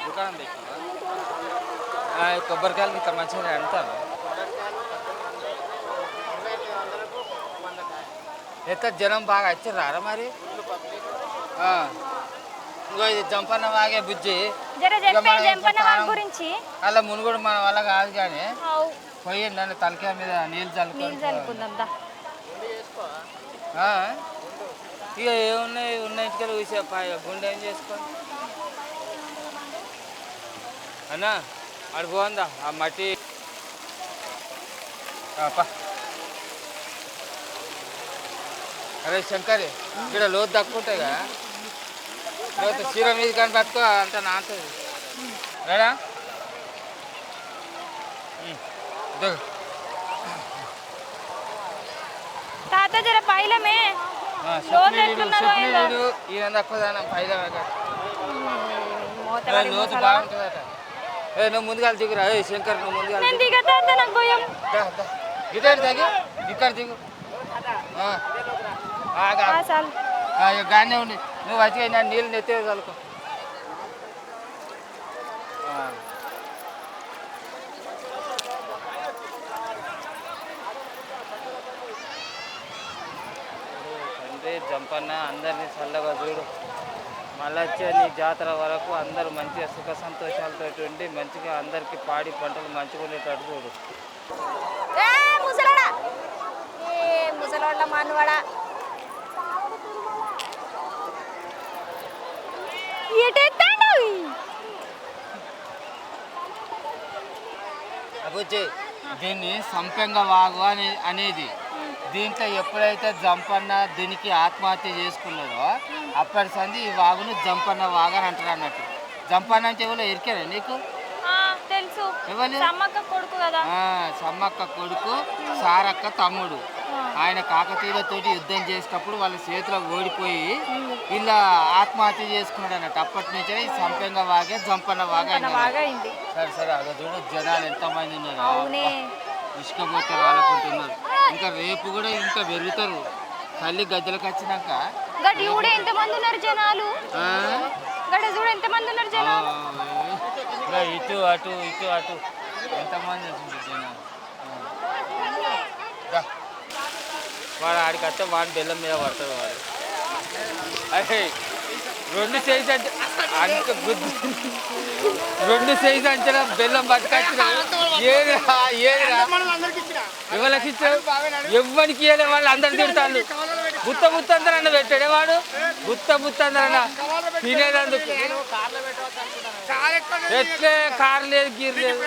దుకాణం కొబ్బరికాయలు ఇట్లా మంచిగా అంటారు ఎంత జనం బాగా వచ్చారా మరి ఇంకో ఇది జంపన్న వాగే బుజ్జి అలా మునుగుడు మన వల్ల కాదు కానీ పోయి నన్ను తలకాయ మీద నీళ్ళు చల్లుకుందాం ఇక ఏమున్నాయి ఉన్నంటికెళ్ళి ఊసేపాయ గుండె ఏం చేసుకోండి అన్నా అడు పోందా ఆ మట్టి అరే శంకరి ఇక్కడ లోతు తక్కువ కదా లోతు చీర మీద కానీ పట్టుకో అంత నాంతది రేడా తాత జర పైలమే ఈయన తక్కువ పైలమే లోతు బాగుంటుందట నువ్వు ముందుగా దిగురా శంకర్ నువ్వు ముందుగా గిటారు దిగి ఇక్కడ దిగు గానే ఉండి నువ్వు వచ్చి నీళ్ళు నెత్తే చల్లుకో తండ్రి జంపన్న అందరినీ చల్లగా చూడు మళ్ళీ వచ్చే నీ జాతర వరకు అందరూ మంచిగా సుఖ సంతోషాలతో ఉండి మంచిగా అందరికీ పాడి పంటలు మంచిగా ఉండేటట్టు చూడు ముసలోళ్ళ మానవాడా అబ్బొచ్చి దీన్ని సంపెంగ వాగు అనేది దీంట్లో ఎప్పుడైతే జంపన్న దీనికి ఆత్మహత్య చేసుకున్నాడో అప్పటి సంది ఈ వాగును జంపన్న వాగు అని అంటారు అన్నట్టు జంపన్న అంటే ఎవరో ఎరికారా నీకు తెలుసు సమ్మక్క కొడుకు సారక్క తమ్ముడు ఆయన కాకతీయులతోటి యుద్ధం చేసేటప్పుడు వాళ్ళ చేతిలో ఓడిపోయి ఇలా ఆత్మహత్య చేసుకున్నాడు అన్నట్టు అప్పటి నుంచే సంపెంగ వాగే జంపన్న వాగా సరే సరే అగ చూడు జనాలు ఎంతమంది ఉన్నారు ఇసుకపోతారు వాళ్ళకుంటున్నారు ఇంకా రేపు కూడా ఇంకా పెరుగుతారు తల్లి గద్దెలకు వచ్చినాక ఇటు అటు ఇటు అటు ఎంతమంది వచ్చింది జనాలు వాడు ఆడికి వస్తే వాడి బెల్లం మీద పడతాడు వాడు అదే రెండు సైజు అంటే అంత గుద్దు రెండు సైజు అంచనా బెల్లం పట్టుకొచ్చిన ఏదిరా ఎవరికి ఇచ్చాడు ఎవ్వరికి ఇవ్వలే వాళ్ళు అందరు తిడతాడు గుత్త అందరన్న పెట్టాడే వాడు గుత్త అందరన్న తినేదందుకు ఎట్లే కారు లేదు గీరు లేదు